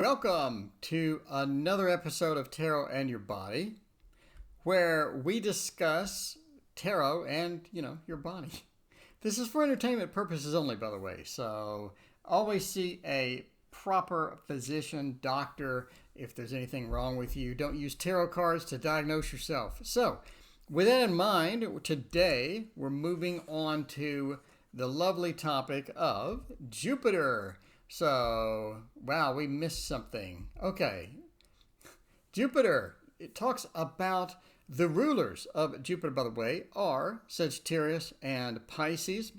Welcome to another episode of Tarot and Your Body, where we discuss tarot and, your body. This is for entertainment purposes only, by the way, so always see a proper physician, doctor, if there's anything wrong with you. Don't use tarot cards to diagnose yourself. So, with that in mind, today we're moving on to the lovely topic of Jupiter. So, wow, we missed something. Okay. Jupiter, it talks about the rulers of Jupiter, by the way, are Sagittarius and Pisces.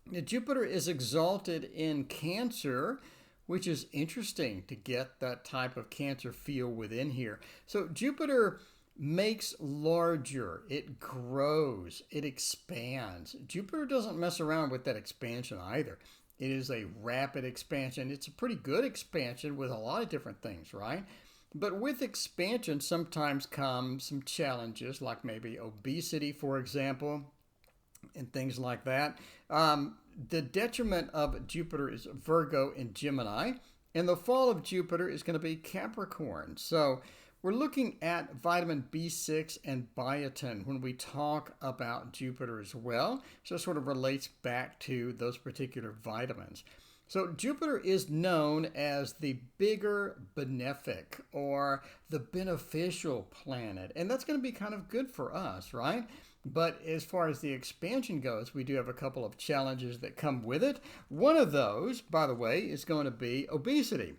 Now, Jupiter is exalted in Cancer, which is interesting to get that type of Cancer feel within here. So, Jupiter makes larger, it grows, it expands. Jupiter doesn't mess around with that expansion either. It is a rapid expansion. It's a pretty good expansion with a lot of different things, right? But with expansion sometimes come some challenges, like maybe obesity, for example, and things like that. The detriment of Jupiter is Virgo and Gemini, and the fall of Jupiter is going to be Capricorn. So we're looking at vitamin B6 and biotin when we talk about Jupiter as well. So it sort of relates back to those particular vitamins. So Jupiter is known as the bigger benefic or the beneficial planet. And that's going to be kind of good for us, right? But as far as the expansion goes, we do have a couple of challenges that come with it. One of those, by the way, is going to be obesity.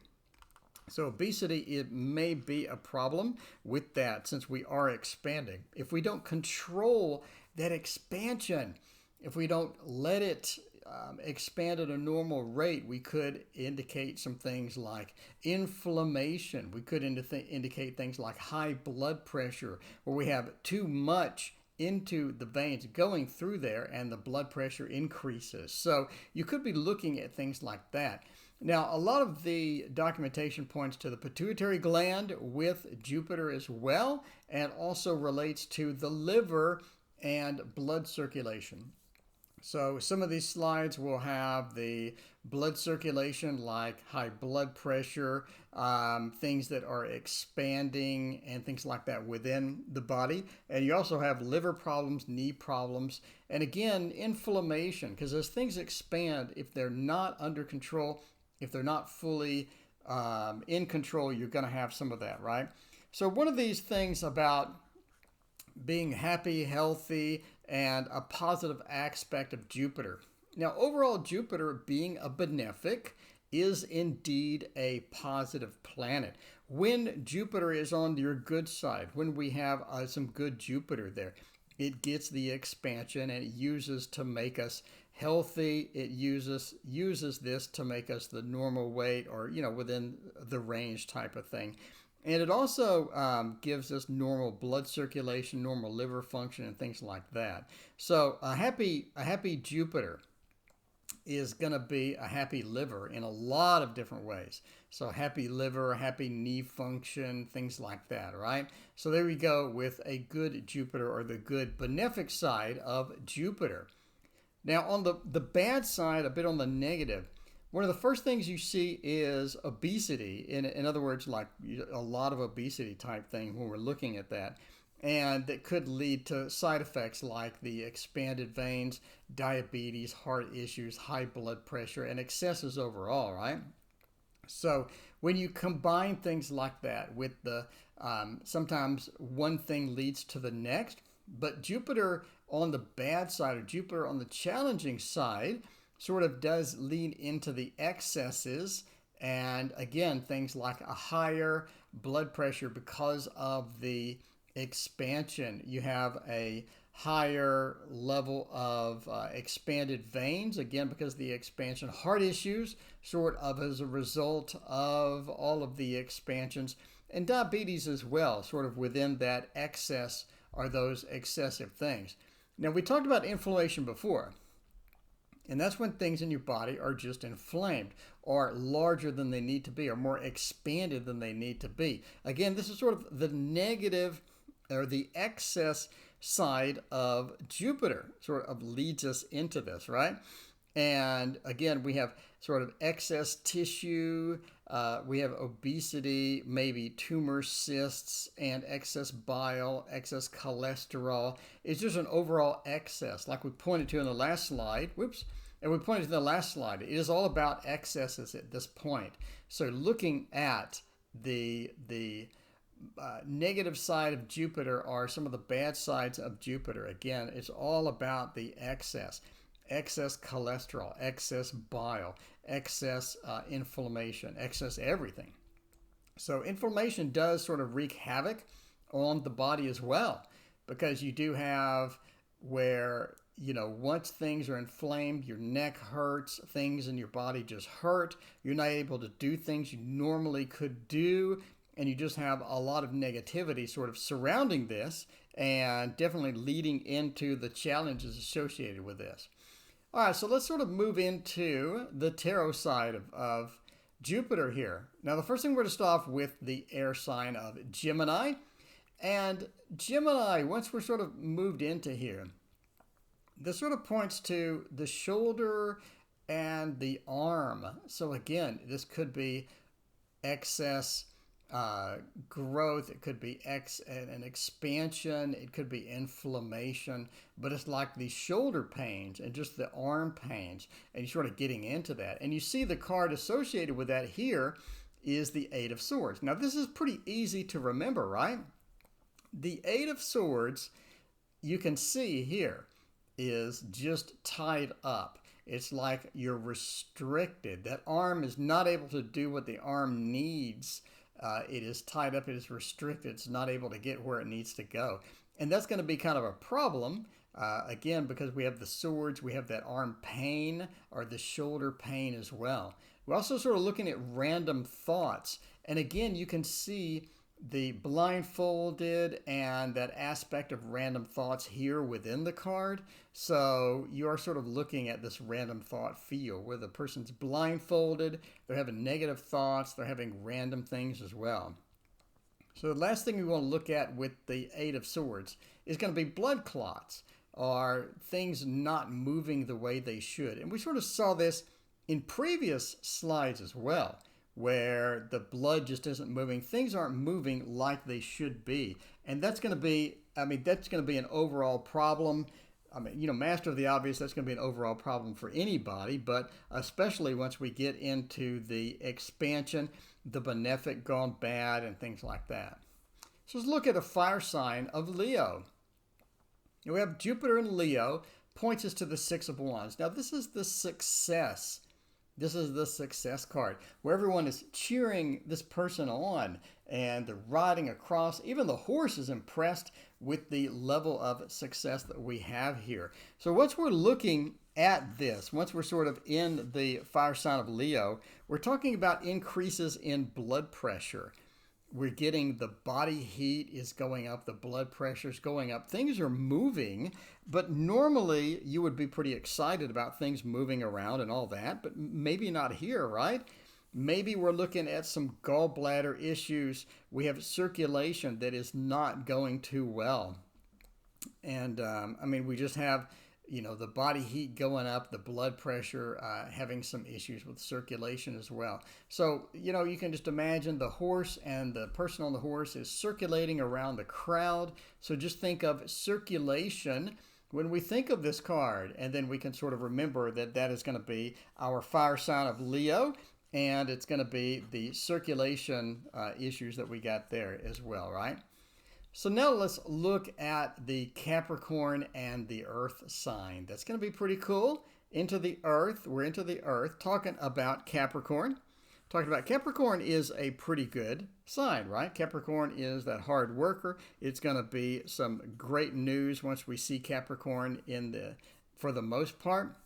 So obesity, it may be a problem with that since we are expanding. If we don't control that expansion, if we don't let it expand at a normal rate, we could indicate some things like inflammation. We could indicate things like high blood pressure, where we have too much into the veins going through there and the blood pressure increases. So you could be looking at things like that. Now, a lot of the documentation points to the pituitary gland with Jupiter as well, and also relates to the liver and blood circulation. So some of these slides will have the blood circulation, like high blood pressure, things that are expanding and things like that within the body. And you also have liver problems, knee problems, and again, inflammation, because as things expand, if they're not under control, if they're not fully in control, you're going to have some of that, right? So one of these things about being happy, healthy, and a positive aspect of Jupiter. Now, overall, Jupiter being a benefic is indeed a positive planet. When Jupiter is on your good side, when we have some good Jupiter there, it gets the expansion and it uses to make us healthy. It uses this to make us the normal weight or, within the range type of thing. And it also gives us normal blood circulation, normal liver function, and things like that. So a happy Jupiter is going to be a happy liver in a lot of different ways. So happy liver, happy knee function, things like that, right? So there we go with a good Jupiter, or the good benefic side of Jupiter. Now on the bad side, a bit on the negative, one of the first things you see is obesity. In other words, like a lot of obesity type thing when we're looking at that. And that could lead to side effects like the expanded veins, diabetes, heart issues, high blood pressure, and excesses overall, right? So when you combine things like that with the, sometimes one thing leads to the next, but Jupiter on the bad side, or Jupiter on the challenging side, sort of does lean into the excesses, and again, things like a higher blood pressure because of the expansion. You have a higher level of expanded veins, again because of the expansion. Heart issues, sort of as a result of all of the expansions, and diabetes as well, sort of within that excess, are those excessive things. Now, we talked about inflammation before. And that's when things in your body are just inflamed, or larger than they need to be, or more expanded than they need to be. Again, this is sort of the negative or the excess side of Jupiter, sort of leads us into this, right? And again, we have sort of excess tissue. We have obesity, maybe tumor cysts, and excess bile, excess cholesterol. It's just an overall excess, like we pointed to in the last slide. Whoops. And we pointed to the last slide. It is all about excesses at this point. So looking at the negative side of Jupiter are some of the bad sides of Jupiter. Again, it's all about the excess. Excess cholesterol, excess bile, excess inflammation, excess everything. So inflammation does sort of wreak havoc on the body as well, because you do have where, once things are inflamed, your neck hurts, things in your body just hurt. You're not able to do things you normally could do, and you just have a lot of negativity sort of surrounding this and definitely leading into the challenges associated with this. All right, so let's sort of move into the tarot side of Jupiter here. Now, the first thing we're going to start off with the air sign of Gemini. And Gemini, once we're sort of moved into here, this sort of points to the shoulder and the arm. So again, this could be excess growth, it could be an expansion, it could be inflammation, but it's like the shoulder pains and just the arm pains, and you're sort of getting into that. And you see the card associated with that here is the Eight of Swords. Now, this is pretty easy to remember, right? The Eight of Swords, you can see here, is just tied up. It's like you're restricted. That arm is not able to do what the arm needs. It is tied up, it is restricted, it's not able to get where it needs to go. And that's going to be kind of a problem, again, because we have the swords, we have that arm pain or the shoulder pain as well. We're also sort of looking at random thoughts. And again, you can see the blindfolded and that aspect of random thoughts here within the card. So you are sort of looking at this random thought feel where the person's blindfolded, they're having negative thoughts, they're having random things as well. So the last thing we want to look at with the Eight of Swords is going to be blood clots, or things not moving the way they should. And we sort of saw this in previous slides as well, where the blood just isn't moving. Things aren't moving like they should be. And that's going to be, that's going to be an overall problem. Master of the obvious, that's going to be an overall problem for anybody, but especially once we get into the expansion, the benefic gone bad, and things like that. So let's look at a fire sign of Leo. We have Jupiter in Leo, points us to the Six of Wands. Now, this is the success. This is the success card, where everyone is cheering this person on and they're riding across. Even the horse is impressed with the level of success that we have here. So once we're looking at this, once we're sort of in the fire sign of Leo, we're talking about increases in blood pressure. We're getting the body heat is going up, the blood pressure is going up. Things are moving, but normally you would be pretty excited about things moving around and all that, but maybe not here, right? Maybe we're looking at some gallbladder issues. We have circulation that is not going too well. And we just have, the body heat going up, the blood pressure, having some issues with circulation as well. So, you can just imagine the horse and the person on the horse is circulating around the crowd. So just think of circulation when we think of this card, and then we can sort of remember that that is going to be our fire sign of Leo, and it's going to be the circulation issues that we got there as well, right? So now let's look at the Capricorn and the Earth sign. That's going to be pretty cool. Into the Earth, we're into the Earth, talking about Capricorn. Capricorn is a pretty good sign, right? Capricorn is that hard worker. It's going to be some great news once we see Capricorn for the most part.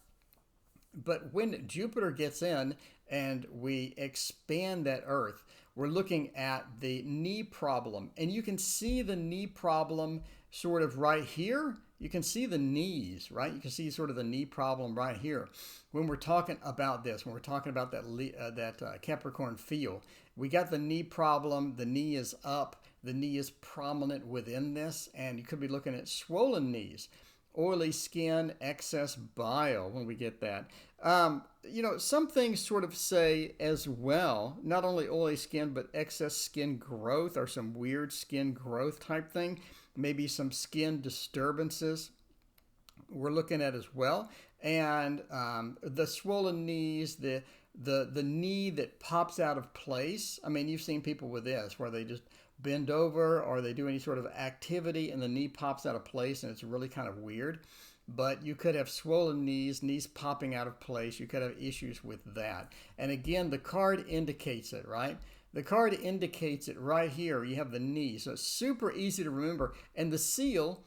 But when Jupiter gets in and we expand that Earth, we're looking at the knee problem. And you can see the knee problem sort of right here. You can see the knees, right? You can see sort of the knee problem right here. When we're talking about this, when we're talking about that Capricorn feel, we got the knee problem. The knee is up. The knee is prominent within this. And you could be looking at swollen knees. oily skin, excess bile when we get that. Some things sort of say as well, not only oily skin, but excess skin growth or some weird skin growth type thing, maybe some skin disturbances we're looking at as well. And the swollen knees, the knee that pops out of place. I mean, you've seen people with this where they just bend over or they do any sort of activity and the knee pops out of place and it's really kind of weird. But you could have swollen knees popping out of place. You could have issues with that. And again, the card indicates it, right? The card indicates it right here. You have the knee. So it's super easy to remember. And the seal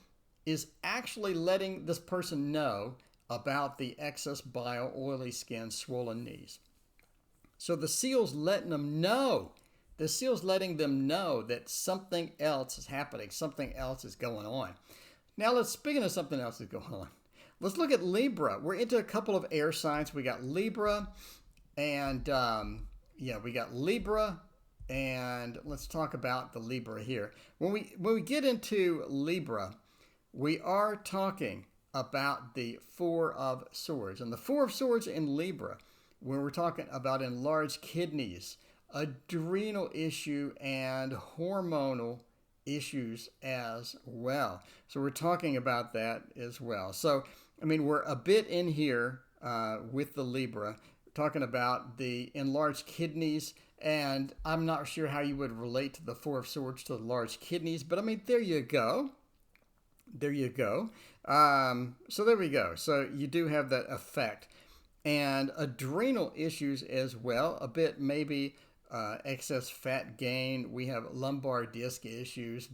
is actually letting this person know about the excess bile, oily skin, swollen knees. So the seal's letting them know. The seal's letting them know that something else is happening. Something else is going on. Now, speaking of something else that's going on, let's look at Libra. We're into a couple of air signs. We got Libra and, we got Libra. And let's talk about the Libra here. When we get into Libra, we are talking about the Four of Swords. And the Four of Swords in Libra, when we're talking about enlarged kidneys, adrenal issue, and hormonal issues as well. So we're talking about that as well. So, I mean, we're a bit in here with the Libra, talking about the enlarged kidneys, and I'm not sure how you would relate to the Four of Swords to the large kidneys, but I mean, there you go. There you go. So there we go. So you do have that effect. And adrenal issues as well, a bit maybe excess fat gain. We have lumbar disc issues,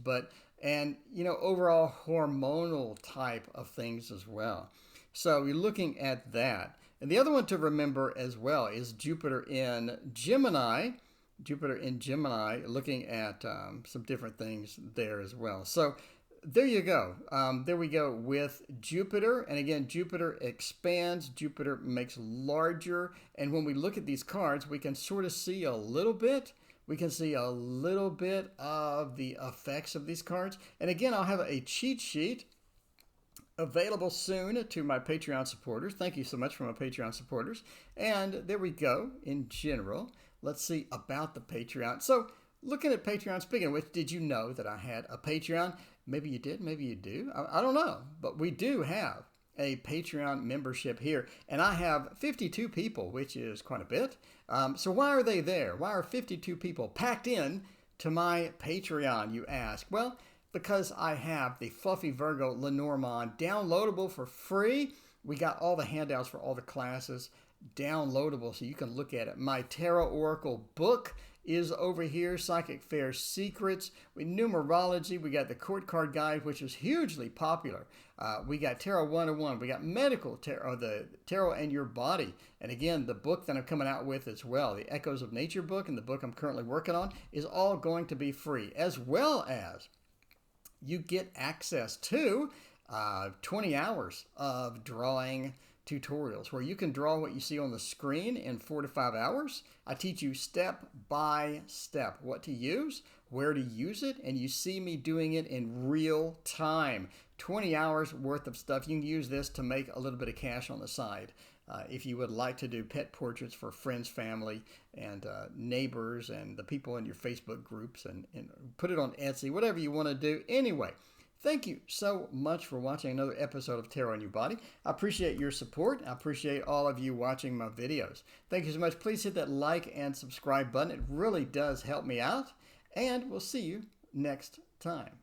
overall hormonal type of things as well. So you're looking at that. And the other one to remember as well is Jupiter in Gemini. Jupiter in Gemini, looking at some different things there as well. So there you go. There we go with Jupiter. And again, Jupiter expands. Jupiter makes larger. And when we look at these cards, we can sort of see a little bit. We can see a little bit of the effects of these cards. And again, I'll have a cheat sheet available soon to my Patreon supporters. Thank you so much for my Patreon supporters. And there we go in general. Let's see about the Patreon. So looking at Patreon, speaking of which, did you know that I had a Patreon? Maybe you did, maybe you do. I don't know. But we do have a Patreon membership here. And I have 52 people, which is quite a bit. So why are they there? Why are 52 people packed in to my Patreon, you ask? Well, because I have the Fluffy Virgo Lenormand downloadable for free. We got all the handouts for all the classes downloadable so you can look at it. My Tarot Oracle book is over here, Psychic Fair Secrets. With numerology, we got the Court Card Guide, which is hugely popular. We got Tarot 101. We got Medical Tarot, the Tarot and Your Body. And again, the book that I'm coming out with as well, the Echoes of Nature book, and the book I'm currently working on, is all going to be free, as well as you get access to 20 hours of drawing tutorials where you can draw what you see on the screen in 4 to 5 hours. I teach you step by step what to use, where to use it, and you see me doing it in real time. 20 hours worth of stuff. You can use this to make a little bit of cash on the side. If you would like to do pet portraits for friends, family, and neighbors, and the people in your Facebook groups, and put it on Etsy, whatever you want to do. Anyway, thank you so much for watching another episode of Tarot in Your Body. I appreciate your support. I appreciate all of you watching my videos. Thank you so much. Please hit that like and subscribe button. It really does help me out. And we'll see you next time.